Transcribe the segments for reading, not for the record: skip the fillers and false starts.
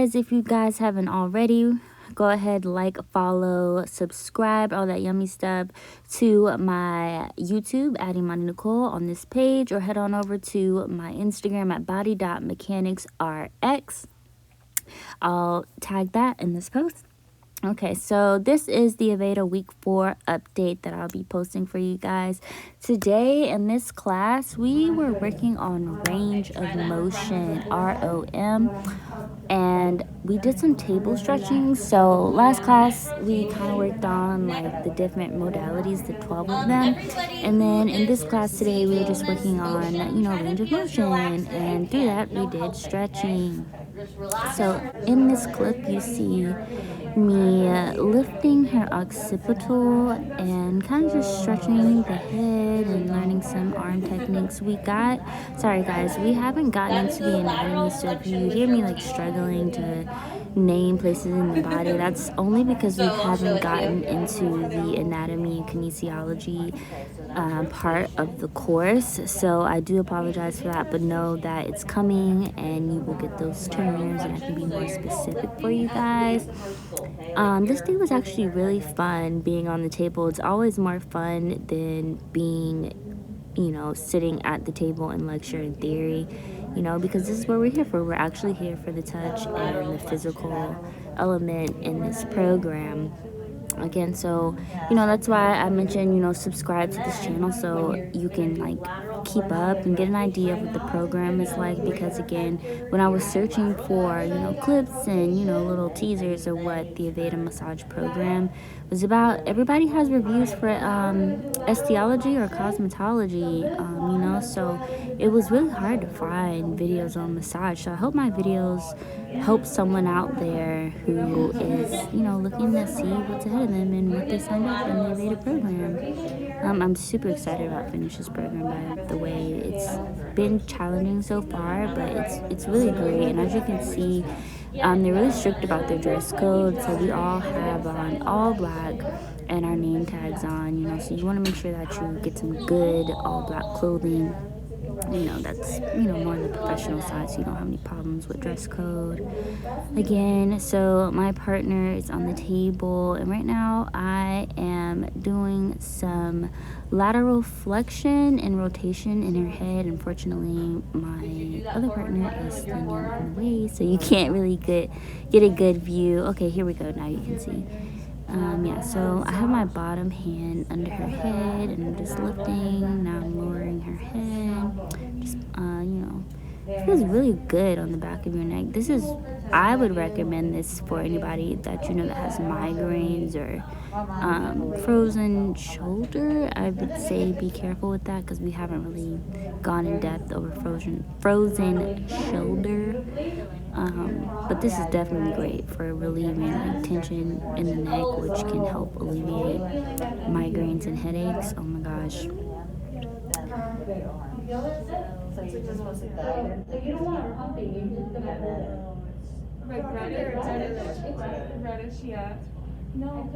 guys, if you guys haven't already, go ahead, like, follow, subscribe, all that yummy stuff to my YouTube at imaninicole on this page, or head on over to my Instagram at body.mechanicsrx. I'll tag that in this post. Okay, so this is the Aveda week 4 update that I'll be posting for you guys. Today in this class, we were working on range of motion, ROM, and we did some table stretching. So last class, we kind of worked on like the different modalities, the 12 of them. And then in this class today, we were just working on, range of motion, and through that, we did stretching. So in this clip, you see me lifting her occipital and kind of just stretching the head and learning some arm techniques. Sorry guys, we haven't gotten into the anatomy, so if you hear me like struggling to name places in the body, that's only because we haven't gotten into the anatomy and kinesiology part of the course. So I do apologize for that, but know that it's coming and you will get those terms and I can be more specific for you guys. This day was actually really fun being on the table. It's always more fun than being, sitting at the table and lecture in theory, because this is what we're here for. We're actually here for the touch and the physical element in this program. Again, so that's why I mentioned subscribe to this channel so you can like keep up and get an idea of what the program is like, because again, when I was searching for clips and little teasers of what the Aveda massage program was about, everybody has reviews for osteology or cosmetology, so it was really hard to find videos on massage. So I hope my videos help someone out there who is looking to see what's ahead of them and what they signed up in the Aveda program. I'm super excited about finishing this program. By the way, it's been challenging so far, but it's really great. And as you can see, they're really strict about their dress code, so we all have on all black and our name tags on, so you want to make sure that you get some good all black clothing, that's more on the professional side, so you don't have any problems with dress code. Again, so my partner is on the table, and right now I am doing some lateral flexion and rotation in her head. Unfortunately, my other partner is standing in the way, so you can't really get a good view. Okay, here we go. Now you can see. So I have my bottom hand under her head, and I'm just lifting. Now I'm lowering her head. Just, it feels really good on the back of your neck. I would recommend this for anybody that that has migraines or frozen shoulder. I would say be careful with that, because we haven't really gone in depth over frozen shoulder. But this is definitely great for relieving like tension in the neck, which can help alleviate migraines and headaches. Oh my gosh. So you just want to sit there. So you don't want to pump it, you're just gonna hold it. Like reddish, yeah. No,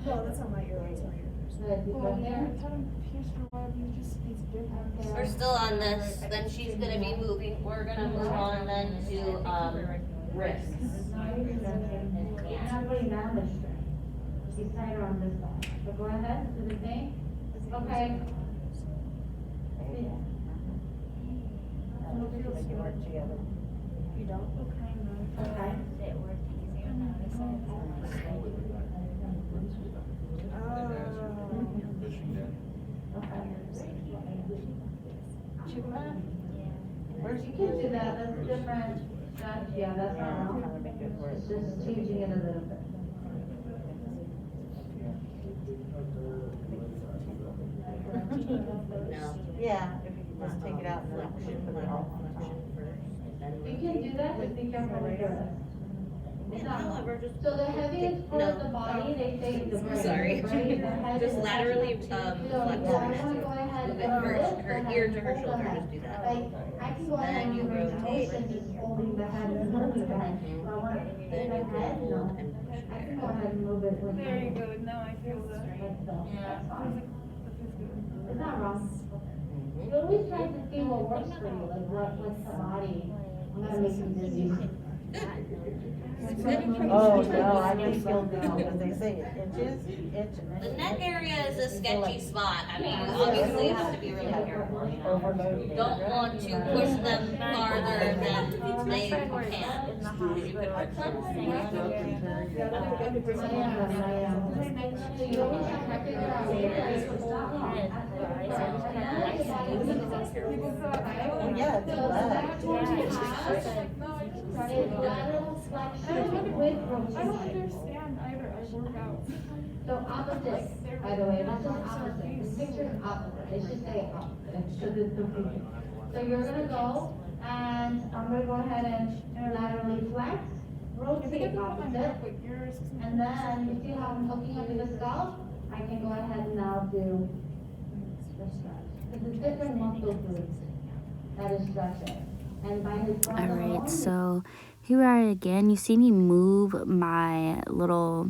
Well, that's not my ear, that's my ear. Well, yeah, it's kind of pierced for a while, you just need to do that. We're still on this, then she's gonna be moving, we're gonna move on then to, wrists. Not putting that on the string. She's tighter on this side. So go ahead, do the thing. Okay. Make it work together. You don't? Okay. You can do that, that's a different strategy, yeah, that's not wrong. It's just changing it a little bit. No. Yeah, if you can just take it out and then put it all on the cushion first. You can do that, just be careful with your wrist. It's not wrong. However, just. So the heaviest part of the body, they say is the brain, Sorry. right? The head Just is laterally, actually- flex So I it. wanna go ahead Move and it her lift ear the to her head, hold the shoulder, head. just do that. Like, I can go ahead Then and you move range of rotate. motion, just holding the head and holding the head. So I wanna Then hit you the can head, no. hold and push I can there. go ahead and move it with. There you go, now I feel the. Like so. That's fine. Yeah. It's not wrong. Mhm. You always try to see what works for you, like what's the body. I'm gonna make you dizzy. Oh, no, I think you'll do, because they say inches, The neck area is a sketchy spot. I mean, obviously you have to be really careful, you know. Don't want to push them farther than they can. Because you could hurt them. Yeah, it's black. I don't understand either of workouts. So opposite, by the way, not just opposite. This picture is opposite. They should say opposite. Because it's confusing. So you're gonna go, and I'm gonna go ahead and laterally flex, rotate opposite, and then you see how I'm hooking up the scalp? I can go ahead and now do the stretch. Because it's different muscle groups that is stretching. And by his breath All alone, right, so here we are again. You see me move my little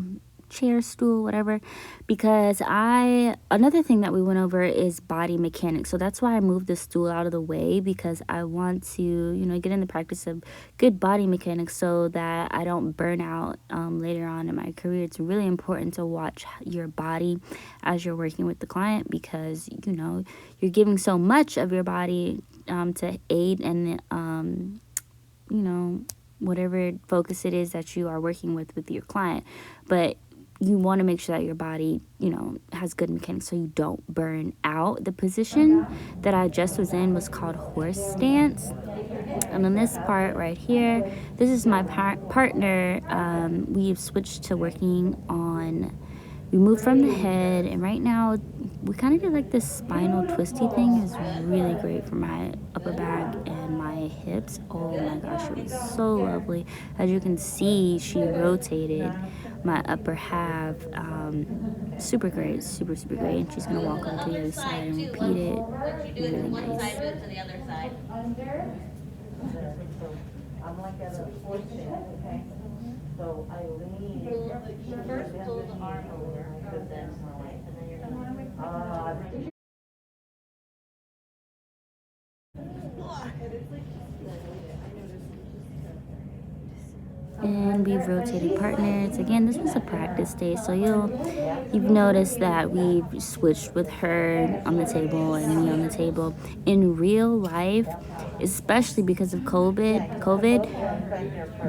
chair, stool, whatever, because another thing that we went over is body mechanics. So that's why I moved the stool out of the way, because I want to, you know, get in the practice of good body mechanics so that I don't burn out later on in my career. It's really important to watch your body as you're working with the client, because, you know, you're giving so much of your body to aid and you know, whatever focus it is that you are working with your client. But you want to make sure that your body, you know, has good mechanics so you don't burn out. The position that I just was in was called horse stance. And on this part right here, this is my partner. We've switched to working on, we moved from the head, and right now we kind of did like this spinal twisty thing. Is really great for my upper back and my hips. Oh my gosh, it was so lovely. As you can see, she rotated my upper half. Super great, super great. And she's gonna walk over to the other side and repeat it. Once you do it Really to one nice. side, do it to the other side. So I'm like at a horse stand, okay? So I lean. First pull the arm over, and then you're gonna. And we've rotated partners. Again, this was a practice day, so you've noticed that we've switched with her on the table and me on the table. In real life, especially because of COVID,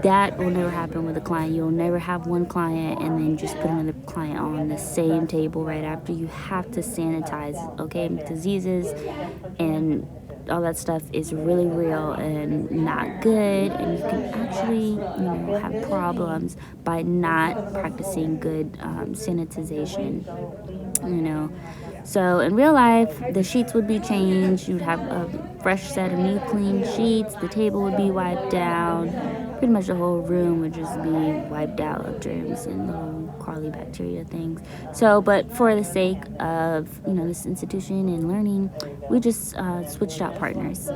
that will never happen with a client. You'll never have one client and then just put another client on the same table right after. You have to sanitize, okay? Diseases and all that stuff is really real and not good, and you can actually, you know, have problems by not practicing good sanitization, you know. So in real life, the sheets would be changed. You'd have a fresh set of new clean sheets. The table would be wiped down. Pretty much the whole room would just be wiped out of germs and little crawly bacteria things. So, but for the sake of, you know, this institution and learning, we just switched out partners.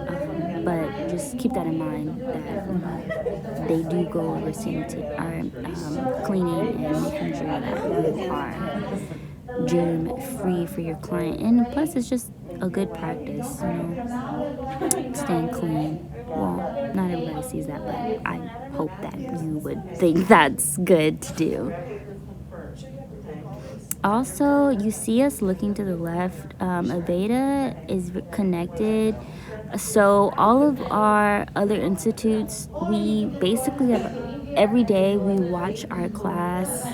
But just keep that in mind that, you know, they do go over cleaning and making sure that you are germ free for your client, and plus it's just a good practice, you know, staying clean. Well, not everybody sees that, but I hope that you would think that's good to do. Also, you see us looking to the left. Aveda is connected. So all of our other institutes, we basically have, every day we watch our class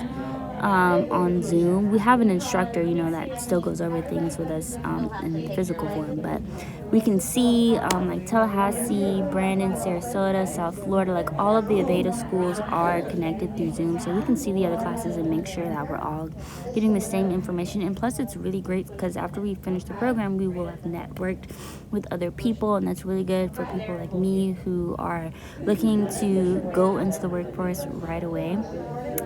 on Zoom. We have an instructor, you know, that still goes over things with us in physical form, but we can see like Tallahassee, Brandon, Sarasota, South Florida, like all of the Aveda schools are connected through Zoom, so we can see the other classes and make sure that we're all getting the same information. And plus it's really great because after we finish the program, we will have networked with other people, and that's really good for people like me who are looking to go into the workforce right away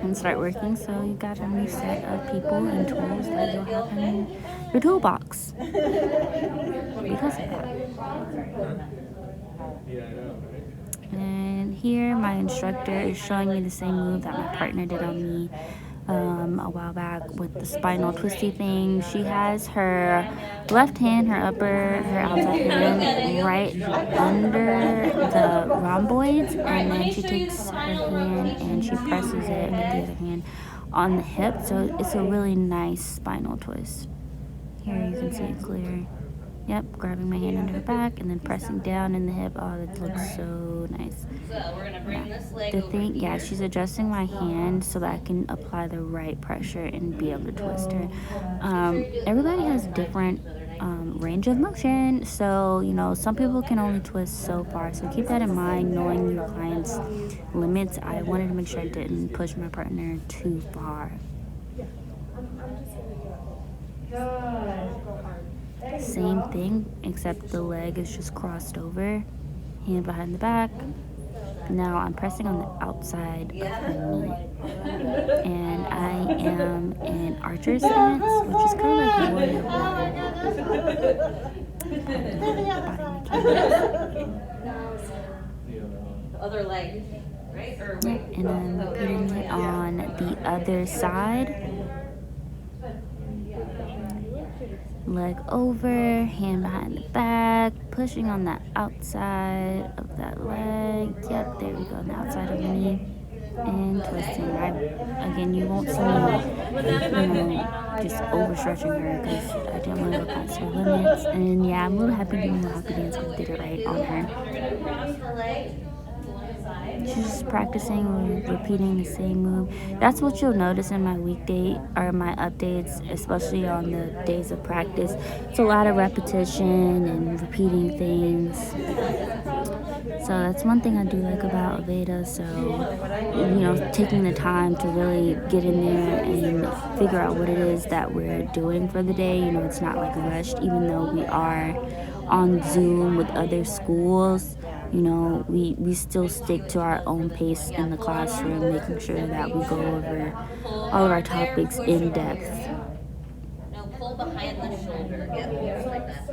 and start working. So you got a new set of people and tools that you'll have in your toolbox because of that. And here my instructor is showing me the same move that my partner did on me a while back with the spinal twisty thing. She has her left hand, her outside hand right under the rhomboids, and then she takes her hand and she presses it with the other hand on the hip. So it's a really nice spinal twist. Here you can see it clear. Yep, grabbing my hand under her back and then pressing down in the hip. Oh, that looks so nice. So we're gonna bring this leg The over thing, here. yeah, she's adjusting my hand so that I can apply the right pressure and be able to twist her. Everybody has different range of motion, so you know some people can only twist so far. So keep that in mind, knowing your client's limits. I wanted to make sure I didn't push my partner too far. Good. Same thing, except the leg is just crossed over, hand behind the back. Now I'm pressing on the outside of her knee. And I am in archer stance, which is kind of like warrior The other leg, right? Or wait. and I'm putting it on the other side. Leg over, hand behind the back, pushing on the outside of that leg. Yep, there we go, on the outside of the knee. And twisting. Again, you won't see me, just overstretching her because I didn't want to go past her limits. And yeah, I'm a little happy doing the hockey dance because I did it right on her. You're gonna cross the leg to one side. She's just practicing, repeating the same move. That's what you'll notice in my weekday or my updates, especially on the days of practice. It's a lot of repetition and repeating things. So that's one thing I do like about Aveda. So, you know, taking the time to really get in there and figure out what it is that we're doing for the day. You know, it's not like rushed, even though we are on Zoom with other schools. You know, we still stick to our own pace in the classroom, making sure that we go over all of our topics in depth. No, pull behind the shoulder. Yeah, like that.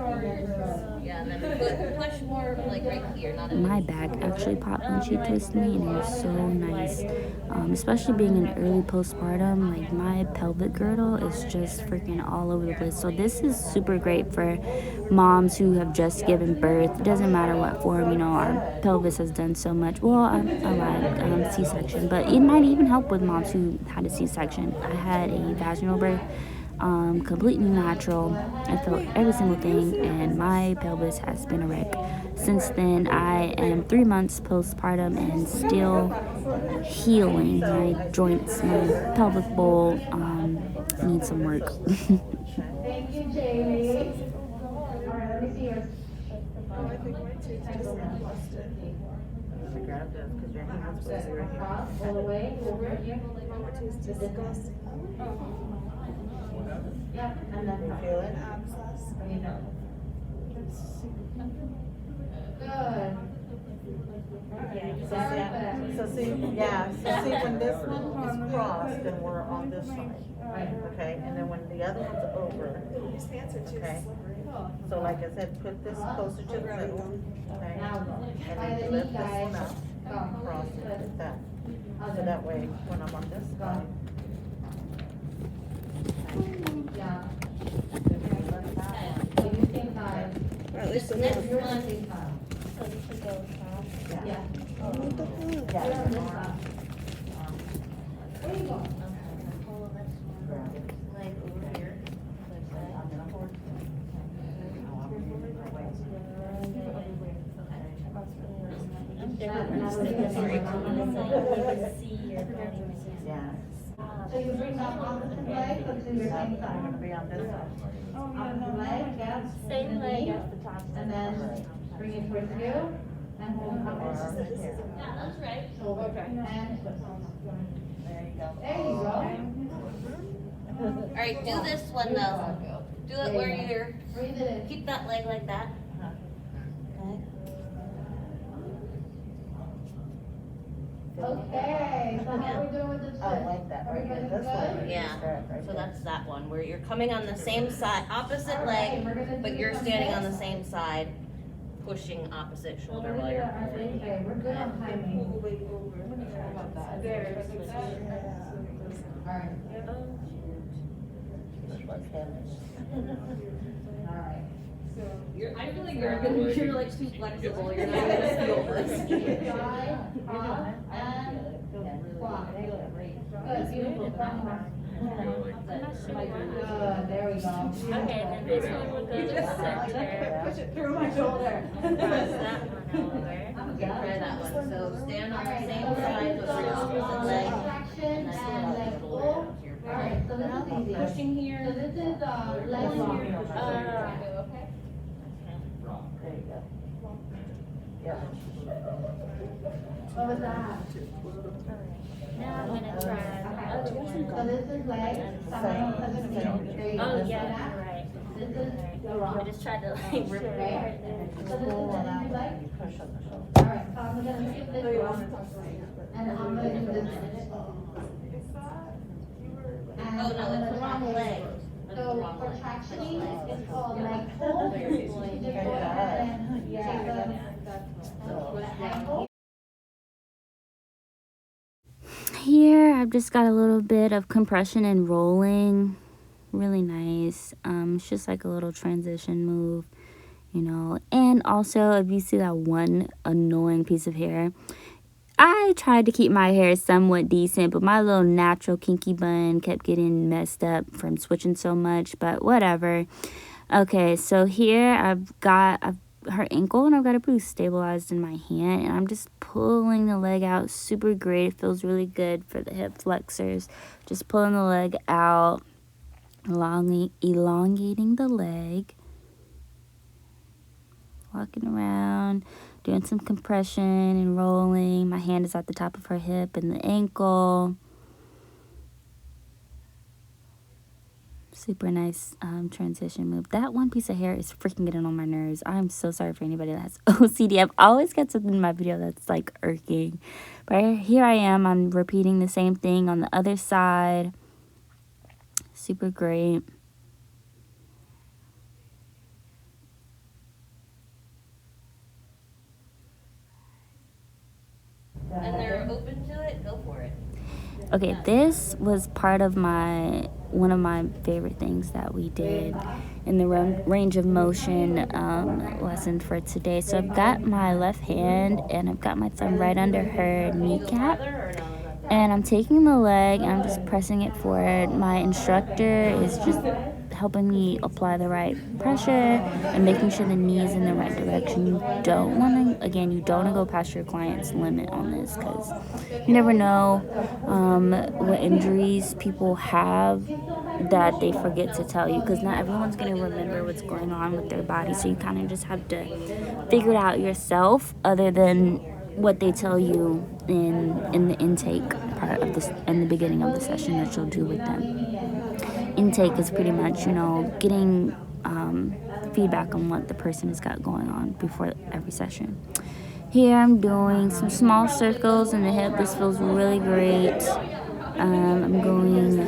Yeah, and then push more like right here, not in My back actually popped when she twisted me, and it was so nice. Especially being in early postpartum, like my pelvic girdle is just freaking all over the place. So this is super great for moms who have just given birth. It doesn't matter what form, you know, our pelvis has done so much. Well, I lied, C-section, but it might even help with moms who had a C-section. I had a vaginal birth. Completely natural. I felt every single thing, and my pelvis has been a wreck. Since then, I am 3 months postpartum and still healing. My joints, my pelvic bowl need some work. Thank you, Jamie. All right, let me see yours. I think mine too, just lost it. Grab this, because your hand's supposed to be right here. Across, all the way, over here. It's disgusting. Yep, and then You feel it? Abscess. bring it down. Good. So see, when this one is crossed, then we're on this side, Right. okay? And then when the other one's over, These pants are too Okay. slippery. so like I said, put this closer to the middle, okay? Now go. And By then the lift knee, this one guys. up, Go. cross it like that. So Other. that way, when I'm on this side, Yeah. lift that one. So you think five. At least Yours it's is think five. Yeah. Yeah. Yeah, You're on this side. Where you going? grab it. leg over here. I'm gonna hold it. Yeah. So you bring that opposite leg to your same I'm side. gonna be on this side. Opposite leg, yes. Same leg. And then bring it towards you and hold Or up. here. Yeah, that's right. Shoulder and twist. There you go. There you go. All right, do this one though. Do it where you're, Breathe it in. keep that leg like that. Okay. Okay, so how are we doing with the twist? I like that right here. Everybody This one. good? Yeah, Right so there. that's that one, where you're coming on the same side, opposite leg, but you're standing on the same side, pushing opposite shoulder while you're moving. Okay, we're good on timing. Alright, alright. I feel like you're like too flexible, you're not gonna feel this. Dry, cross, and squat. Good, beautiful. Good, there we go. Okay, then this one will go to the center. Push it through my shoulder. Cross that one over. Okay, try that one. So stand on the same side with your opposite leg. Traction and leg pull. Alright, so this is easy. Pushing here. So this is leg lock. There you go. Yeah. What was that? Now I'm gonna try the other one. So this is leg, someone has a knee. There you go. Oh See yeah, that? you're right. This is the I rock. just tried to like rip it Right? apart. So this is the knee leg. You push on the shoulder. Alright, so I'm gonna skip this one. And I'm gonna do this one. And Oh, no, I'm it's the gonna wrong try leg. this. That's the So wrong for leg. tractioning, it's called leg pull. So you just go ahead and take the ankle. Here, I've just got a little bit of compression and rolling. Really nice. It's just like a little transition move, you know. And also, if you see that one annoying piece of hair, I tried to keep my hair somewhat decent, but my little natural kinky bun kept getting messed up from switching so much, but whatever. Okay, so here I've got her ankle and I've got a boost stabilized in my hand, and I'm just pulling the leg out. Super great. It feels really good for the hip flexors. Just pulling the leg out, elongating the leg, walking around, doing some compression and rolling. My hand is at the top of her hip and the ankle. Super nice transition move. That one piece of hair is freaking getting on my nerves. I'm so sorry for anybody that has OCD. I've always got something in my video that's like irking. But here I am. I'm repeating the same thing on the other side. Super great. And they're open to it, go for it. Okay, this was part of one of my favorite things that we did in the range of motion lesson for today. So I've got my left hand and I've got my thumb right under her kneecap, and I'm taking the leg and I'm just pressing it forward. My instructor is just helping me apply the right pressure and making sure the knee is in the right direction. You don't want to go past your client's limit on this, because you never know what injuries people have that they forget to tell you, because not everyone's going to remember what's going on with their body. So you kind of just have to figure it out yourself, other than what they tell you in the intake part of this, in the beginning of the session that you'll do with them. Intake is pretty much, getting feedback on what the person has got going on before every session. Here I'm doing some small circles in the hip. This feels really great. I'm going,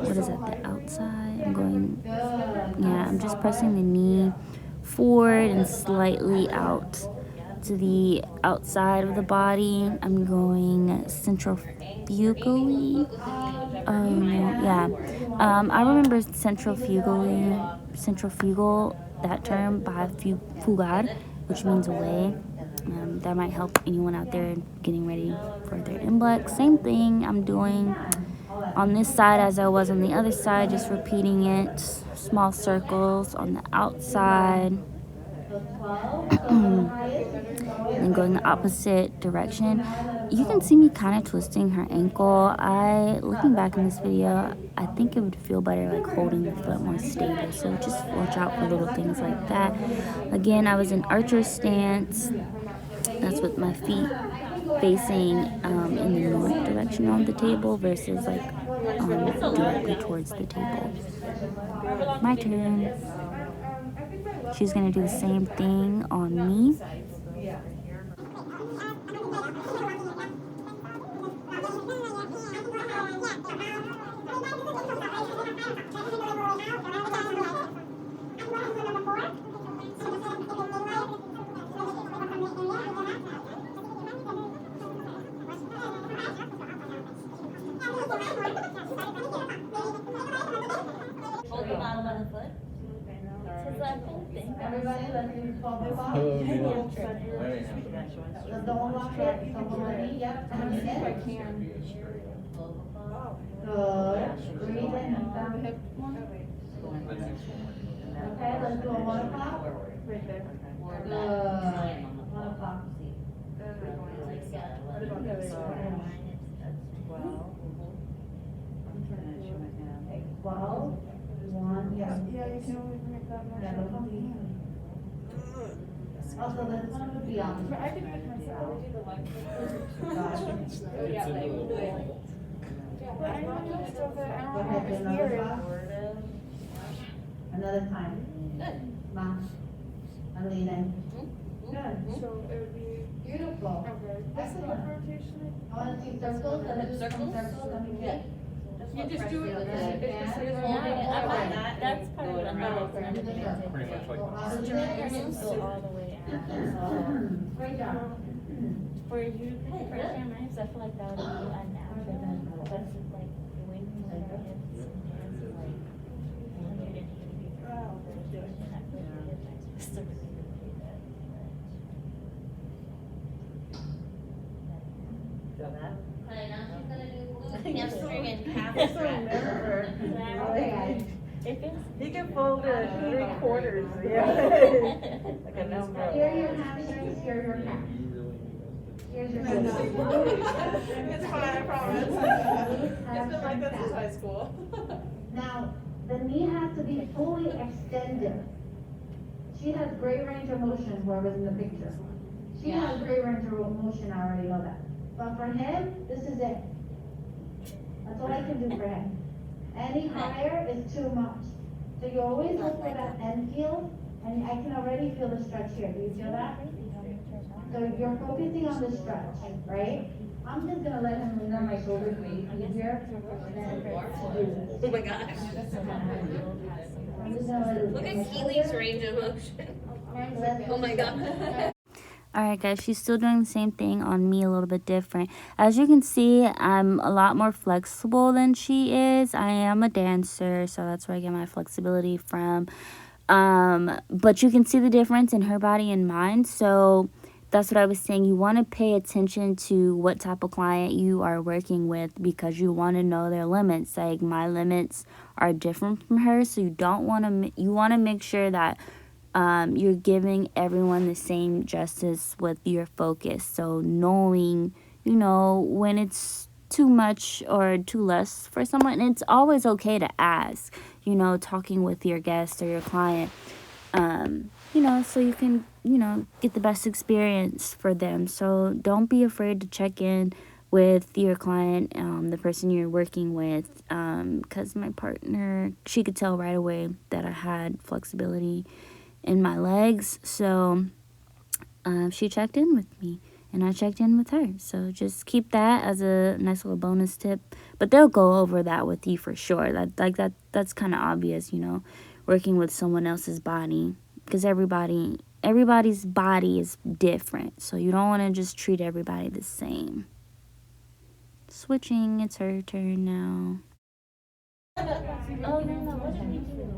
what is that, the outside? I'm just pressing the knee forward and slightly out to the outside of the body. I'm going centrifugally. I remember centrifugal, that term, by fugar, which means away. That might help anyone out there getting ready for their inblex. Same thing I'm doing on this side as I was on the other side, just repeating it. Small circles on the outside. And going the opposite direction. You can see me kind of twisting her ankle. Looking back in this video, I think it would feel better like holding the foot more stable. So just watch out for little things like that. Again, I was in archer stance. That's with my feet facing in the north direction on the table versus like directly towards the table. My turn. She's gonna do the same thing on me. Hold the bottom of the foot. To the ankle. Everybody, let's do 12 o'clock. Oh, The don't lock it, someone ready, yep, and If I it. can. Good, breathe in, down. Okay, let's do a 1 o'clock. Right there. Good, 1 o'clock. Okay, 12, 1, yeah. Yeah, you can only bring it that much. Yeah, look on me. Also, this one would be on. But I can make myself. But I know stuff that I Go don't ahead, have do to another hear. class. Another time. Good. Ma. I'm leaning. Good. So it would be. Beautiful. Okay. This is a rotation. I wanna see circles, let me do some Circles? circles, let me Yeah. get. You just do it. Yeah. It's Yeah. just like Yeah. holding it up like Yeah. that. That's part of the Pretty much like. Go out of Your there. hands go all the way out. Great job. For you, for your knives, I feel like that would be unnatural. That's just like the way you move your hips and hands is like 180 degrees. And I feel like your hips are supposed to really do that. Alright, now she's gonna do glute hamstring and calf It's so stretch. never. Okay, guys. If it's You can fold it 3/4, yeah. Like a number. Here are your hamstrings, here are your calves. Here's your glutes. It's fine, I promise. It's been like this since high school. Now, the knee has to be fully extended. She has great range of motion, whoever's in the picture. She has great range of motion, I already know that. But for him, this is it. That's all I can do for him. Any higher is too much. So you always look for that end field, and I can already feel the stretch here. Do you feel that? So you're focusing on the stretch, right? I'm just gonna let him lean on my shoulder for you easier. And then do this. Oh my gosh. I'm just gonna let it. Look at Keely's range of motion. Oh my god. Alright guys, she's still doing the same thing on me, a little bit different. As you can see, I'm a lot more flexible than she is. I am a dancer, so that's where I get my flexibility from. But you can see the difference in her body and mine. So that's what I was saying. You want to pay attention to what type of client you are working with, because you want to know their limits. Like, my limits are different from hers, so you want to make sure that you're giving everyone the same justice with your focus. So knowing, when it's too much or too less for someone, it's always okay to ask, talking with your guest or your client, so you can, get the best experience for them. So don't be afraid to check in with your client, the person you're working with, because my partner, she could tell right away that I had flexibility in my legs. So she checked in with me and I checked in with her. So just keep that as a nice little bonus tip. But they'll go over that with you for sure. That's kind of obvious, working with someone else's body, because everybody's body is different. So you don't want to just treat everybody the same. Switching, it's her turn now. Oh, no, what did you do?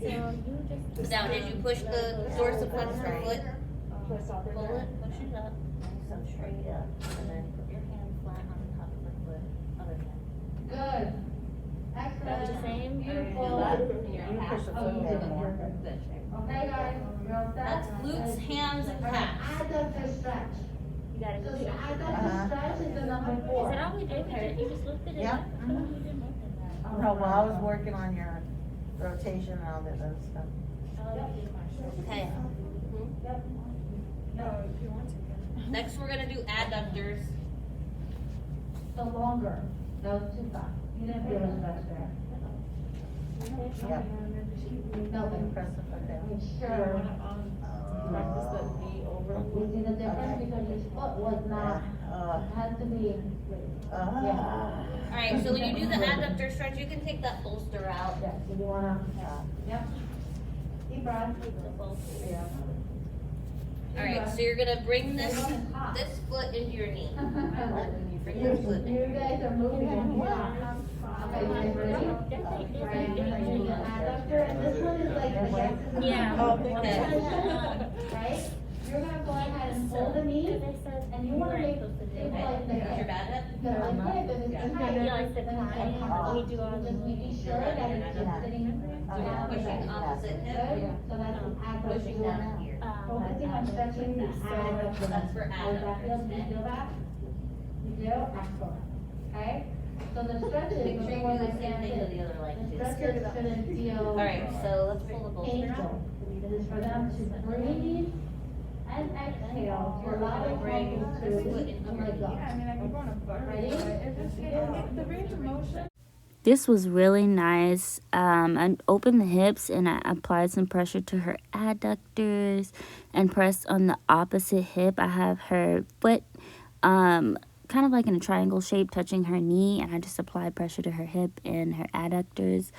So you just Now, did you push the dorsiflex of your foot? pull it, push it up, so straight up, and then put your hand flat on top of the foot, other hand. Good. That's the Excellent. same. Beautiful. You push the foot in more. Okay, guys, you're all set? That's glutes, hams, and Alright, calves. adductor stretch. You gotta So go. the adductor stretch is the number Is 4. that all we did? You just lifted it Yeah. up? You didn't lift it up. No, well, I was working on your rotation and all that other stuff. Okay. Yep. No, if you want to. Next, we're gonna do adductors. The longer. That was too fast. You didn't feel the stretch there. Yeah. Nothing. Press the foot down. Make sure. Practice the knee over. You see the difference? Because your foot was not, it had to be, yeah. Alright, so when you do the adductor stretch, you can take that bolster out. Yeah, so you wanna, yep. Deep breath. Yeah. Alright, so you're gonna bring this foot foot into your knee. Bring You your foot in. guys are moving. Okay, you guys ready? Right, adductor, and this one is like the guess is Yeah. Oh, position, right? You're gonna go ahead and hold the knee, and you wanna make it like the Is your hip. bad hip? Because like hip, if it's too tight, Yeah, like the then it's gonna come off. we do all Just making sure that it's just sitting down the Pushing back. opposite hip. Good, so that's an adductor. Pushing down here. Focusing on stretching the adductor. That's for How does that feel? adductors. Do you feel that? You do? Excellent. Okay? So the stretches, Make sure you before do we the same stand thing to it, the other leg the too. stretches shouldn't feel Alright, so let's pull the bolster out. painful. It is for them to breathe and exhale, to allow the muscles to let go. Yeah, I mean, I could go on a butter, but Ready? it just, the range of motion. This was really nice. I opened the hips and I applied some pressure to her adductors and pressed on the opposite hip. I have her foot kind of like in a triangle shape touching her knee, and I just applied pressure to her hip and her adductors.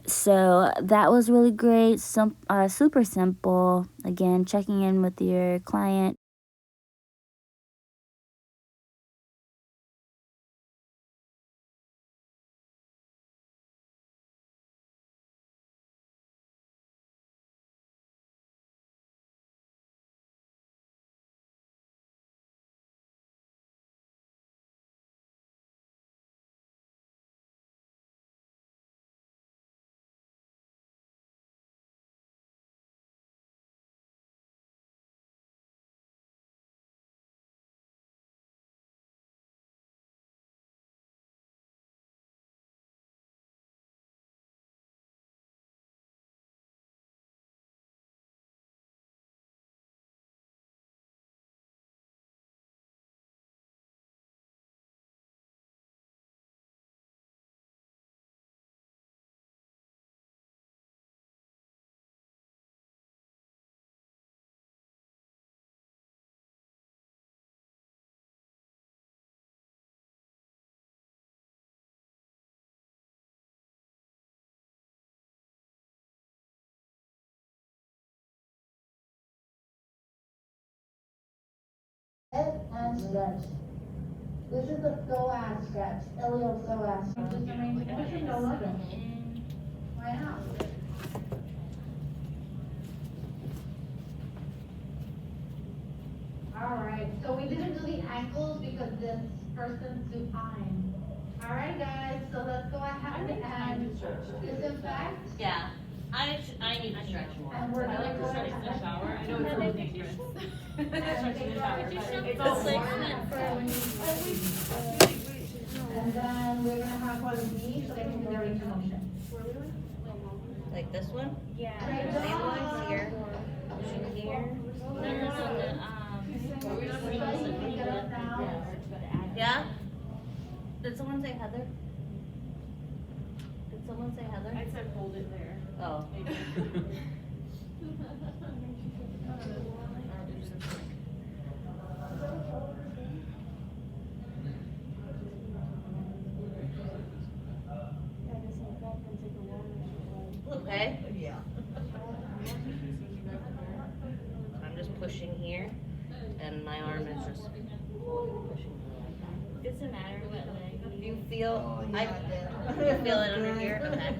So that was really great. Super simple. Again, checking in with your client. And stretch. This is the psoas stretch, iliopsoas. Just a range of motion, no limit. Why not? Alright, so we didn't do the ankles because this person's supine. Alright guys, so let's go ahead and disinfect. Yeah, I need to stretch more. And we're gonna go ahead In the shower, I know it's so dangerous. Stretching in the shower, it's all all like like. And then we're gonna have one knee so they can do their range of motion. Like this one? Yeah. Same ones here. Pushing here. Pick it up now. Yeah? Did someone say Heather? Did someone say Heather? I said hold it there. Oh. Okay. Yeah. I'm just pushing here, and my arm is just pushing. Doesn't matter what leg. Do you feel? Oh, I yeah, you feel it under here. Okay.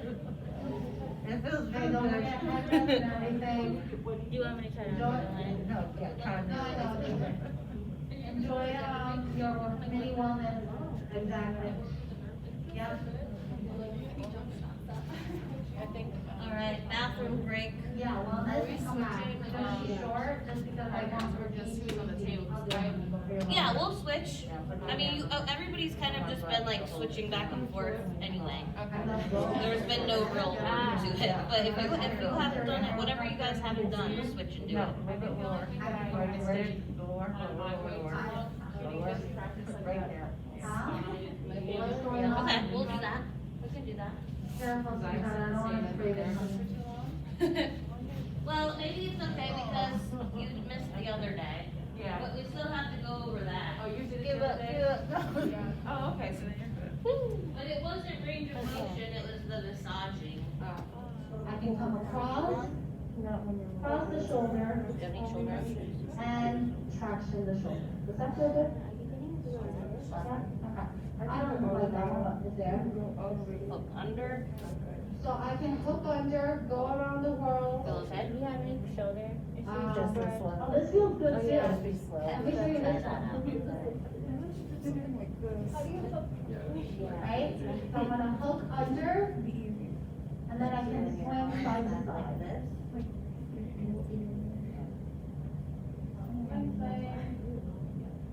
It feels Okay, really don't good. forget headrest and everything. Do you want me to try to Enjoy. No, yeah, kind No, I know, it's okay. Enjoy, your mini wellness. Exactly. Yep. All right. Bathroom break. Yeah, wellness, come back. It's gonna be short, just because I want to just on the tables, Yeah, we'll switch. I mean, everybody's kind of just been like switching back and forth anyway. There's been no real order to it, but if you haven't done it, whatever you guys haven't done, just switch and do No, it. maybe more. Ready? Lower, lower. Right there. Huh? What's going on? Okay, we'll do that. We can do that. Careful, sweetheart, I don't want to spray this. Well, maybe it's okay because you missed the other day. Yeah. But we still have to go over that. Oh, you did it Give the up, other day? give up. Oh, okay, so then you're good. But it wasn't range of motion, it was the massaging. I can come across the shoulder, Do you have any shoulder? and traction the shoulder. Does that feel good? Yeah? Okay. I don't know like that one, but it's there. Hook under, So I can hook under, go around the world. go ahead. You have any shoulder Just this one. Oh, this feels good too. Just be slow. Let me show you this one. Right? So I'm gonna hook under, and then I can swing side to side.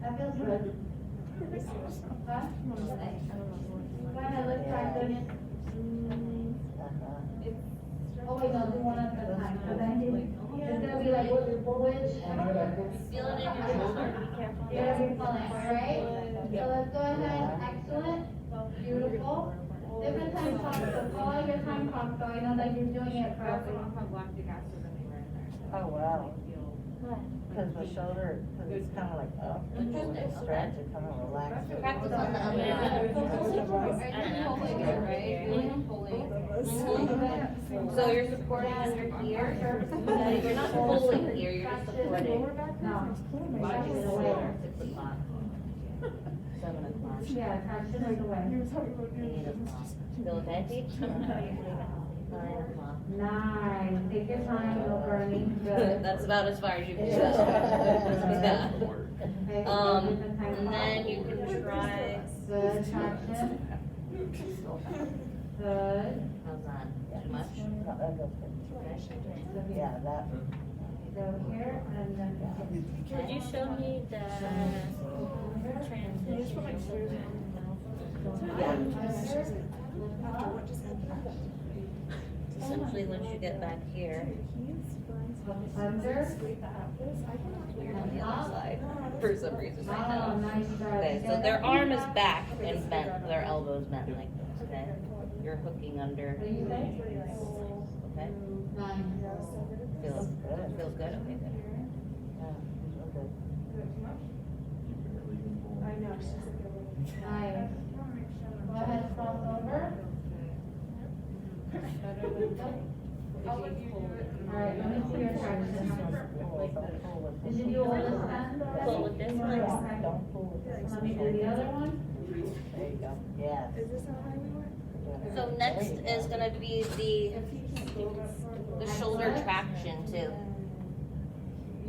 That feels good. Huh? Go ahead, let's practice. Oh wait, no, do one at a time, okay? It's gonna be like, which? Feel it in your shoulder. You're gonna be pulling, right? So let's go ahead, excellent, beautiful. Different time clocks, so call out your time clock, so I know that you're doing it correctly. Oh, wow. Because the shoulder, because it's kind of like up, and when you stretch, it kind of relaxes. Practice on the other side. So you're supporting under here. You're not pulling here, you're just supporting. No. Watch it away. 6 o'clock. 7 o'clock. Yeah, traction is away. 8 o'clock. Feel okay, Pete? 9 o'clock. Nice, take your time, no burning, good. That's about as far as you can go. Yeah. Okay, Um, different time and clock. then you can try, Good traction. Good. how's that? Too much? No, that goes good. Yeah, that. Go here and then. Could you show me the transition? Essentially, once you get back here, Under. you're on the other side for some reason right Oh, now. nice stretch. Okay, so their arm is back and bent, their elbow's bent like this, okay? You're hooking under, What do you say? okay? Nice. Feels good, okay, good. Nice. Go ahead, cross over. Alright, let me see your traction. Did you do all this time? Pull with this one. Okay. Don't pull with this. Let me do the other one. There you go. Yes. So next is gonna be the shoulder traction too.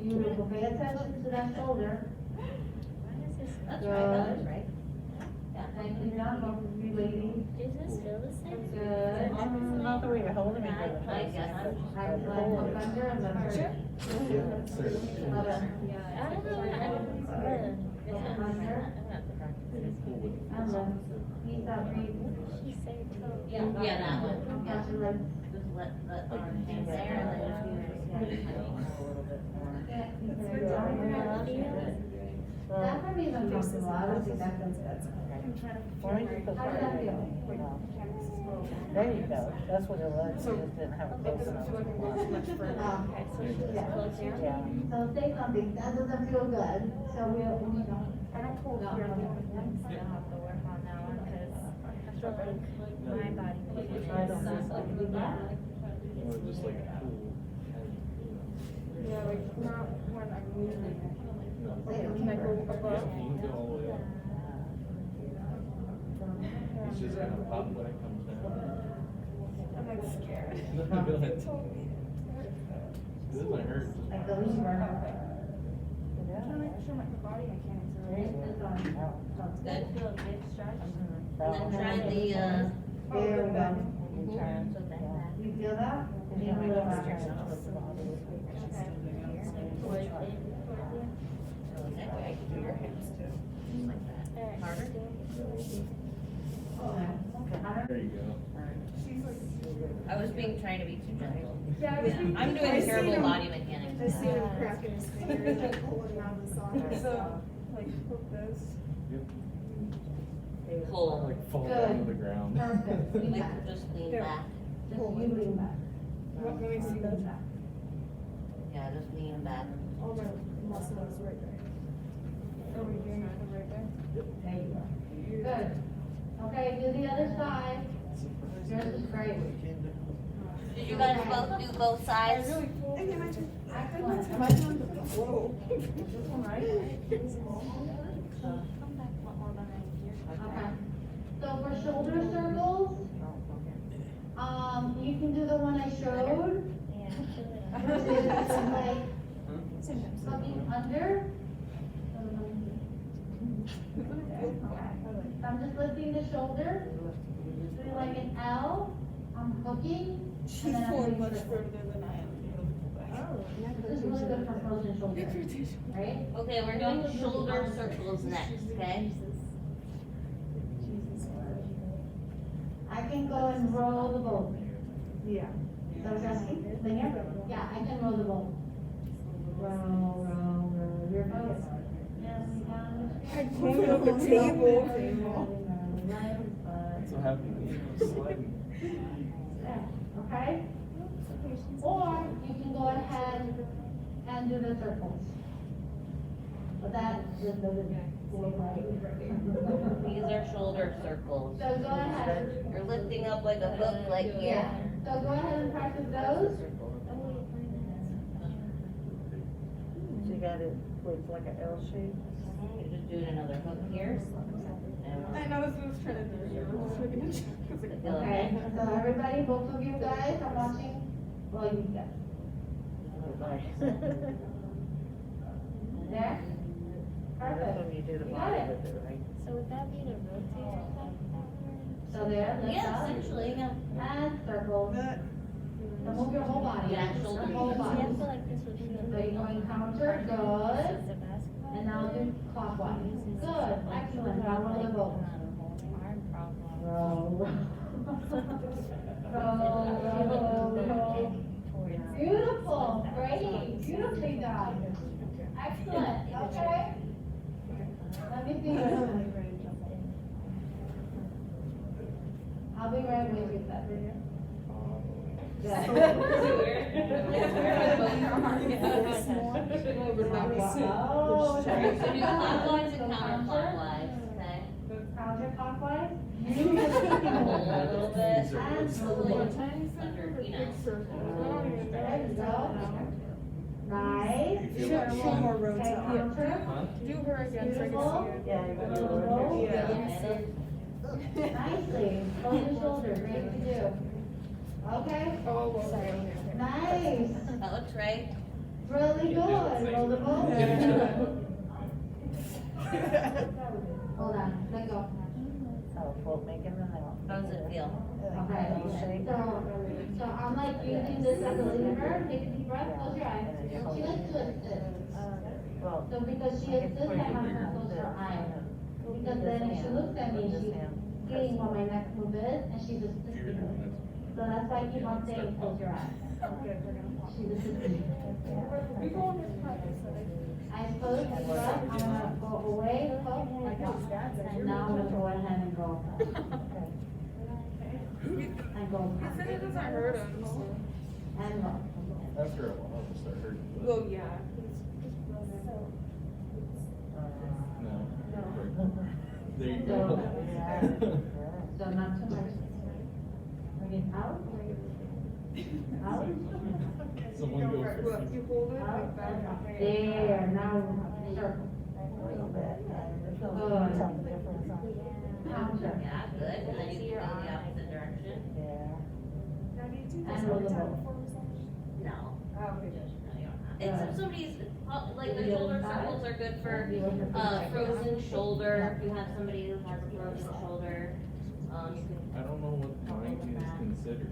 Beautiful, pay attention to that shoulder. That's right, that is right. Thank you, John, both of you ladies. Does this feel the same? Good. Not the way you're holding me. I guess. Excellent, hook under and then third. Love it. I don't know. Under. And then, knees out, breathe. She said, Yeah, that one. Catch your legs. Just let arm hang there and then Yeah, keep it going. That for me is uncomfortable, I don't think that feels good. Why don't you put How does that feel? There you go. That's what it was. You just didn't have it close enough. Okay, so she's Yeah. closer. Yeah. So say something, that doesn't feel good, so we'll, you know. I don't pull No. here. I'm gonna have to work on that one because I feel like my body movement I don't is know. Yeah. Or just like a pool. Yeah, like not when I'm moving it. Say Can I go above? You can go all the way up. It's just gonna pop when it comes down. I'm like scared. No, go ahead. It doesn't hurt. Like the lever. I'm trying to show my body mechanics already. Good. feel a good stretch. And then try the, There we go. You turn. so back. You feel that? And you feel that. Okay. Your hips too. Like that. Harder. There you go. I was trying to be too gentle. Yeah, I was being- I'm I doing seen terrible him- body mechanics. I see him cracking his fingers and pulling around the socket, so like hook this. Yep. Pull. Like fall Good. down to the ground. Perfect. Lean Like back. just lean Here. back. Just you lean back. Let me see. Lean back. Yeah, just lean back. All my muscles right there. Over here, right there. There you go. Good. Okay, do the other side. Yours is great. Did you guys both do both sides? Really cool. Excellent. Whoa. Is this one right? Okay. So for shoulder circles, you can do the one I showed, which is like something under. So I'm just lifting the shoulder, doing like an L, I'm hooking, She's and then I'm going doing much circles. further than I am. This is really good for frozen shoulder, right? Okay, we're doing shoulder circles next, okay? I can go and roll the boat. Yeah. So is that linear? Yeah, I can roll the boat. Roll. Your boat. I can't on the table. That's what happened to me. I was sliding. Okay? Or you can go ahead and do the circles. But that just doesn't look right. These are shoulder circles. So go ahead. You're lifting up like a hook, like here. Yeah. So go ahead and practice those. So you got it with like an L shape? You're just doing another hook here. I know this was trying to do it. Okay, so everybody, both of you guys are watching. Well, you guys. There? That's Perfect. when you do the You got body it. with it, right? So would that be to rotate So there, lift Yeah, up. essentially, yeah. And circles. So move your whole body. Yeah, Your shoulder. whole See, I body. feel like this would feel So you're going counter, good. Is it basketball? And now do clockwise. Good, excellent. Now roll the boat. Arm problem. Roll. Roll. Beautiful, great, beautifully done. Excellent, okay? Let me see. I'll be right with you, Beth. Yeah. Wow. So do clockwise and counterclockwise, okay? Counterclockwise. A little bit. These are And slowly. Under, you know. There you go. Nice. You feel like Show more roads Okay, out. counter. Huh? Do her again so I Beautiful. can see Yeah, you're gonna do Roll. it. Yeah. Nicely. Hold your shoulder, great to do. Okay, her. Oh, well, sorry. nice. That looks right. Really good. Roll the boat. Hold on, let go. Oh, float making an L. How does it feel? Okay, L shape. so I'm like using this as a lever. Take a deep breath, close your eyes. She just twists it. Well, So because she is this, I have her close her eyes. Because then if she looks at me, she's seeing what my next move is, and she's just twisting it. So that's why I keep on saying, close your eyes. She's just twisting. Eyes closed, deep breath. I'm gonna go away, hook, and now I'm gonna go ahead and go. And go. You said it doesn't hurt him. And go. After a while, it'll start hurting. Well, yeah. No. There you go. So not too much. Bring it out. Out. Someone go for Look, you hold it like that. There, now circle. a little bit, and it feels Good. like something different, something. Counter. Yeah, good. And then you can go the opposite direction. Yeah. And roll the boat. No. Oh, okay. No, you don't have. It's if somebody's, like the shoulder circles are good for, frozen shoulder. If you have somebody who has a frozen shoulder, you can. I don't know what mine is considered.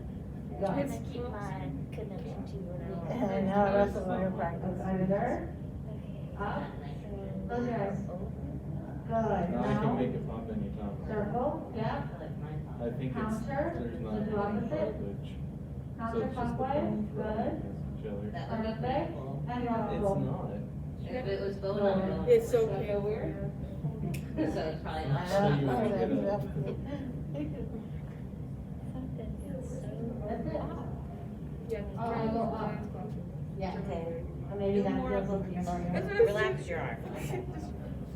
I'm gonna keep my connection to whatever. And now that's what we're practicing. Under. Up. Close your eyes. Good. Now I can make Now, it pop anytime. circle, yeah. I like mine. I think it's, Counter. there's not So do any opposite. cartilage. So it's just the Counterclockwise, bone good. against each other. That would be Perfect. cool. And roll the It's boat. not. If it was bone on bone. It's so That's so weird. So it's probably I not. So you know, would get that's- That's it. Yeah. Oh, I go up. Yeah. Okay. Or maybe Do that's more of just looking for That's you. what Relax your arm.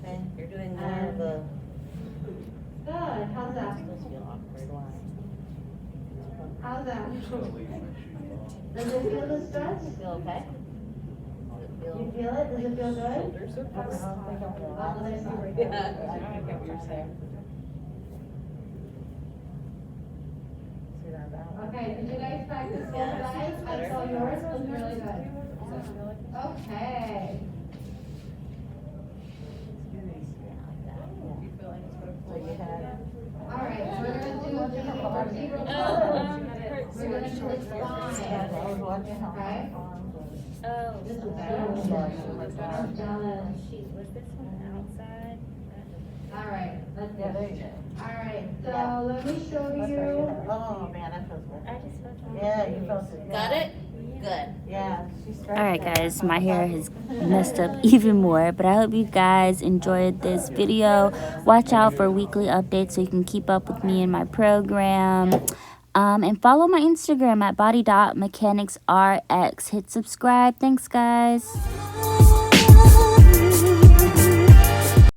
Okay, you're doing more of a, Good, how's that? supposed to feel awkward line. How's that? I'm just gonna leave my shoes on. Does it feel the stretch? Feel okay? You feel it? Does it feel good? Shoulders are Okay. fine. I don't think I'm On the other side. Yeah. I get what you're saying. See that one? Okay, did you guys practice both legs? I saw yours was really good. Okay. So you had. All right, we're gonna do the zero Oh, We're gonna do the spine. I was watching how my Okay. arms was. Oh. This is I'm I'm jealous. Was this one outside? All right, let's Yeah, there do. you go. All right, Yeah. so let me show That's where you you. had- Oh, man, that feels good. I just felt like. Yeah, you felt it. yeah. Got it? Good. Yeah, she stretched All right, that. guys, my hair has messed up even more, but I hope you guys enjoyed this video. Watch out for weekly updates so you can keep up with me and my program. And follow my Instagram at body.mechanicsrx. Hit subscribe. Thanks, guys.